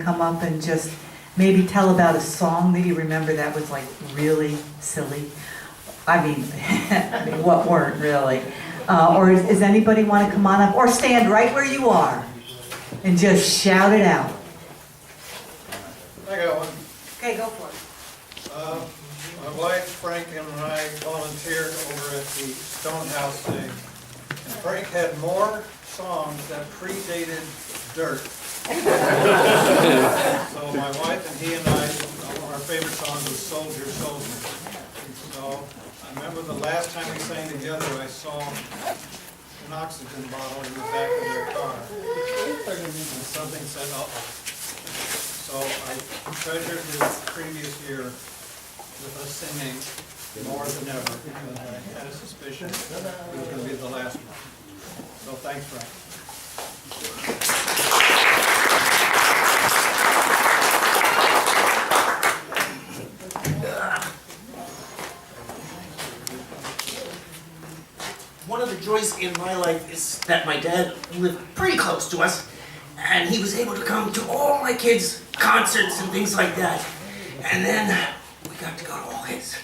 come up and just maybe tell about a song that you remember that was like really silly? I mean, what weren't really? Or is anybody want to come on up or stand right where you are and just shout it out? I got one. Okay, go for it. My wife Frank and I volunteered over at the Stonehouse thing. And Frank had more songs that predated dirt. So my wife and he and I, our favorite song was Soldier, Soldier. So I remember the last time we sang together, I saw an oxygen bottle in the back of their car. And something said, uh-oh. So I treasured the previous year with us singing more than ever. And I had a suspicion it was going to be the last one. So thanks, Frank. One of the joys in my life is that my dad lived pretty close to us, and he was able to come to all my kids' concerts and things like that. And then we got to go to all his.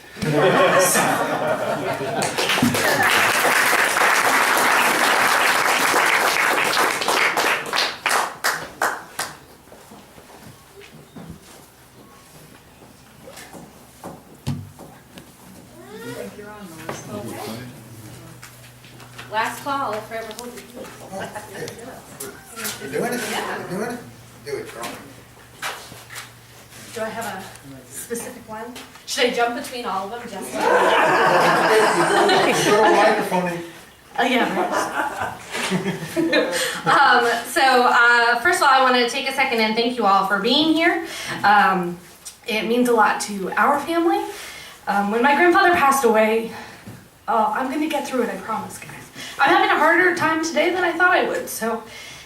Last call, if we're ever holding it. You're doing it? You're doing it? Do it, girl. Do I have a specific one? Should I jump between all of them just? Throw a microphone in. Oh, yeah. First of all, I want to take a second and thank you all for being here. It means a lot to our family. When my grandfather passed away, I'm going to get through it, I promise, guys. I'm having a harder time today than I thought I would, so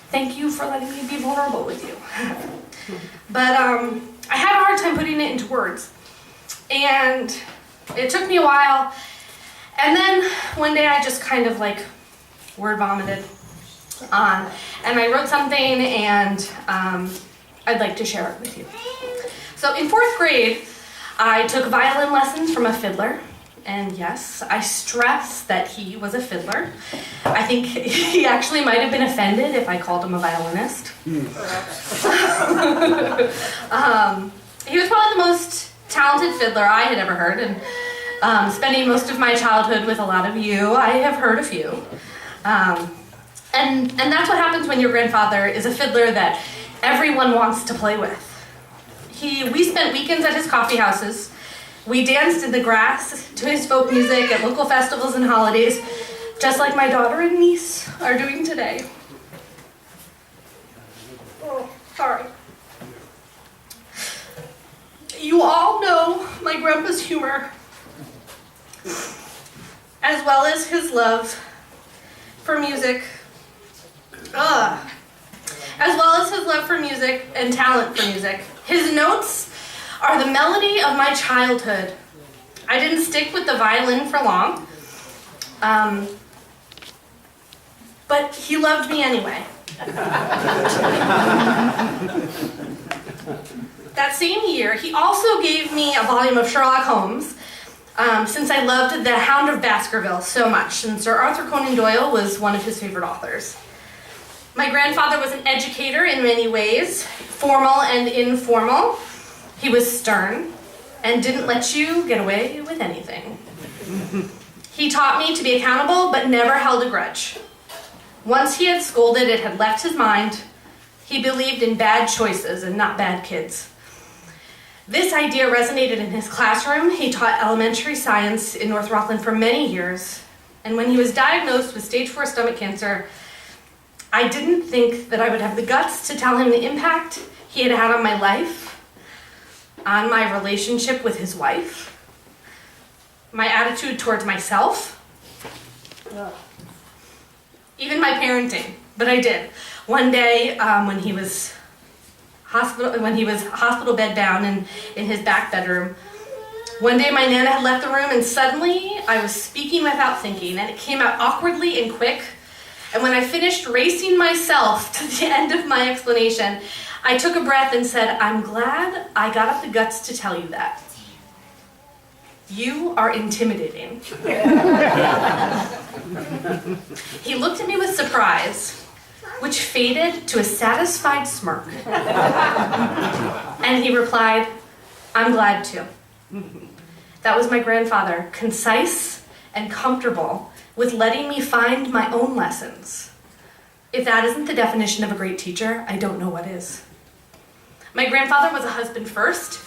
thank you for letting me be vulnerable with you. But I had a hard time putting it into words, and it took me a while, and then one day I just kind of like word vomited on, and I wrote something, and I'd like to share it with you. So in 4th grade, I took violin lessons from a fiddler. And yes, I stress that he was a fiddler. I think he actually might have been offended if I called him a violinist. He was probably the most talented fiddler I had ever heard, and spending most of my childhood with a lot of you, I have heard a few. And that's what happens when your grandfather is a fiddler that everyone wants to play with. We spent weekends at his coffee houses. We danced in the grass to his folk music at local festivals and holidays, just like my daughter and niece are doing today. Oh, sorry. You all know my grandpa's humor, as well as his love for music. As well as his love for music and talent for music. His notes are the melody of my childhood. I didn't stick with the violin for long, but he loved me anyway. That same year, he also gave me a volume of Sherlock Holmes, since I loved The Hound of Baskerville so much, and Sir Arthur Conan Doyle was one of his favorite authors. My grandfather was an educator in many ways, formal and informal. He was stern and didn't let you get away with anything. He taught me to be accountable, but never held a grudge. Once he had scolded, it had left his mind. He believed in bad choices and not bad kids. This idea resonated in his classroom. He taught elementary science in North Rockland for many years. And when he was diagnosed with stage 4 stomach cancer, I didn't think that I would have the guts to tell him the impact he had had on my life, on my relationship with his wife, my attitude towards myself, even my parenting. But I did. One day, when he was hospital bed bound in his back bedroom, one day my Nana had left the room, and suddenly I was speaking without thinking, and it came out awkwardly and quick. And when I finished racing myself to the end of my explanation, I took a breath and said, I'm glad I got up the guts to tell you that. You are intimidating. He looked at me with surprise, which faded to a satisfied smirk. And he replied, I'm glad to. That was my grandfather, concise and comfortable with letting me find my own lessons. If that isn't the definition of a great teacher, I don't know what is. My grandfather was a husband first.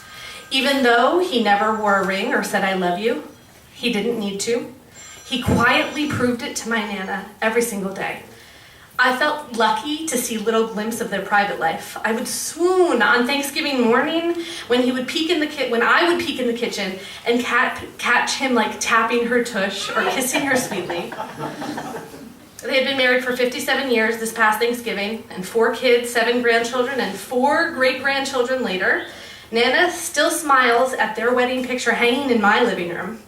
Even though he never wore a ring or said I love you, he didn't need to. He quietly proved it to my Nana every single day. I felt lucky to see little glimpses of their private life. I would swoon on Thanksgiving morning when he would when I would peek in the kitchen and catch him like tapping her tush or kissing her sweetly. They had been married for 57 years this past Thanksgiving, and 4 kids, 7 grandchildren, and 4 great-grandchildren later. Nana still smiles at their wedding picture hanging in my living room.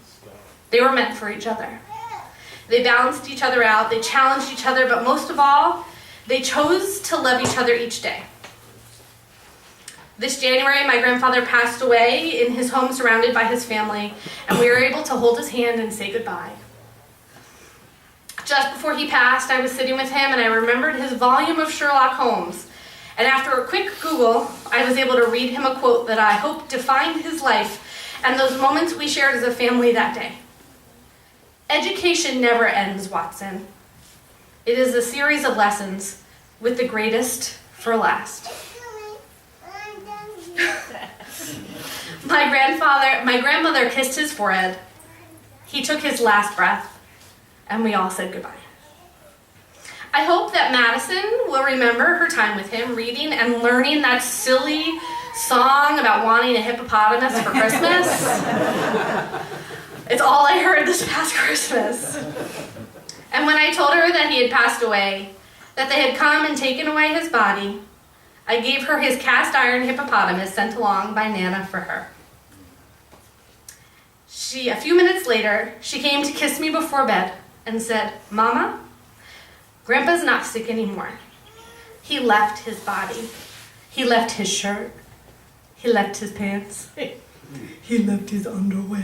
They were meant for each other. They balanced each other out, they challenged each other, but most of all, they chose to love each other each day. This January, my grandfather passed away in his home surrounded by his family, and we were able to hold his hand and say goodbye. Just before he passed, I was sitting with him and I remembered his volume of Sherlock Holmes. And after a quick Google, I was able to read him a quote that I hope defined his life and those moments we shared as a family that day. Education never ends, Watson. It is a series of lessons, with the greatest for last. My grandmother kissed his forehead. He took his last breath, and we all said goodbye. I hope that Madison will remember her time with him, reading and learning that silly song about wanting a hippopotamus for Christmas. It's all I heard this past Christmas. And when I told her that he had passed away, that they had come and taken away his body, I gave her his cast iron hippopotamus sent along by Nana for her. A few minutes later, she came to kiss me before bed and said, Mama, Grandpa's not sick anymore. He left his body. He left his shirt. He left his pants. He left his underwear.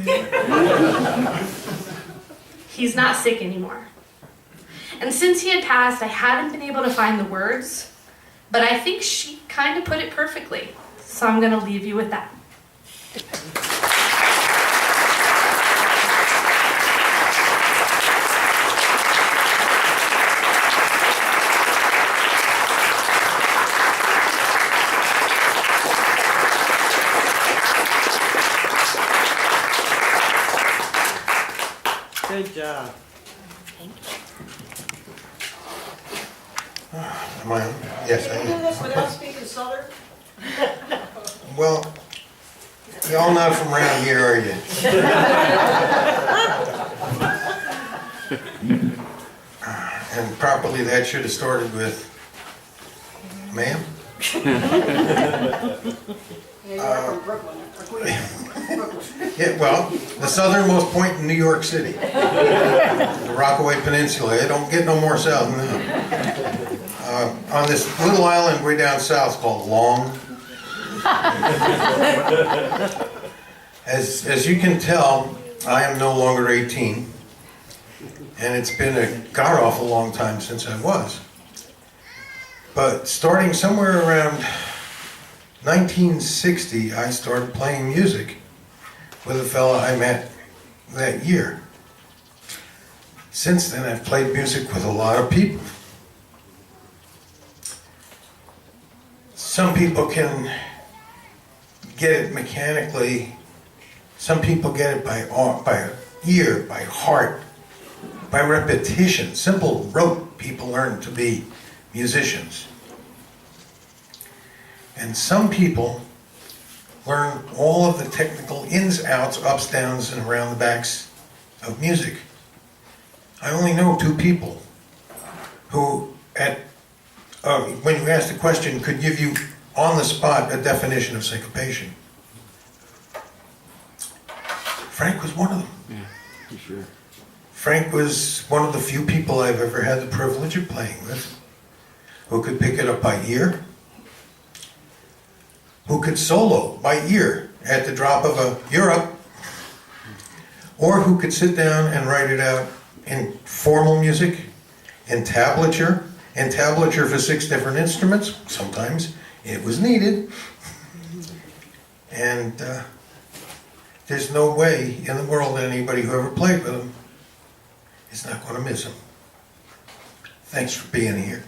He's not sick anymore. And since he had passed, I hadn't been able to find the words, but I think she kind of put it perfectly. So I'm going to leave you with that. Good job. Am I on? Yes, I Can you do this am. without speaking Southern? Well, y'all not from around here, are you? And properly, that should have started with, ma'am? Yeah, you're from Brooklyn. Yeah, well, the southernmost point in New York City. The Rockaway Peninsula. It don't get no more south than that. On this little island way down south called Long. As you can tell, I am no longer 18. And it's been a god-awful long time since I was. But starting somewhere around 1960, I started playing music with a fella I met that year. Since then, I've played music with a lot of people. Some people can get it mechanically. Some people get it by ear, by heart, by repetition. Simple rote people learn to be musicians. And some people learn all of the technical ins, outs, ups, downs, and around the backs of music. I only know 2 people who, when you ask the question, could give you on the spot a definition of syncopation. Frank was one of them. Yeah, for sure. Frank was one of the few people I've ever had the privilege of playing with who could pick it up by ear who could solo by ear at the drop of a "you're up," or who could sit down and write it out in formal music, in tablature for 6 different instruments. Sometimes it was needed. And there's no way in the world that anybody who ever played with him is not going to miss him. Thanks for being here.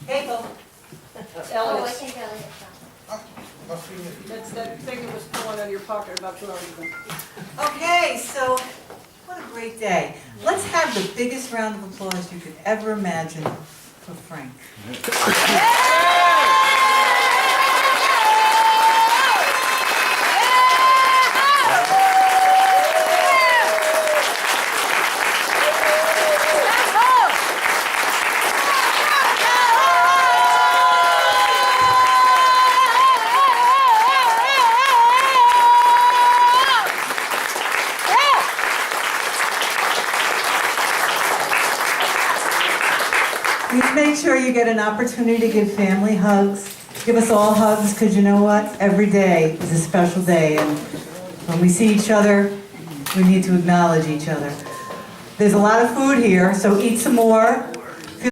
Abel. Elliot, think Elliot shot. that's that thing that was pulling out of your pocket about 2 hours ago. Okay, so what a great day. Let's have the biggest round of applause you could ever imagine for Frank. Please make sure you get an opportunity to give family hugs. Give us all hugs, because you know what? Every day is a special day, and when we see each other, we need to acknowledge each other. There's a lot of food here, so eat some more.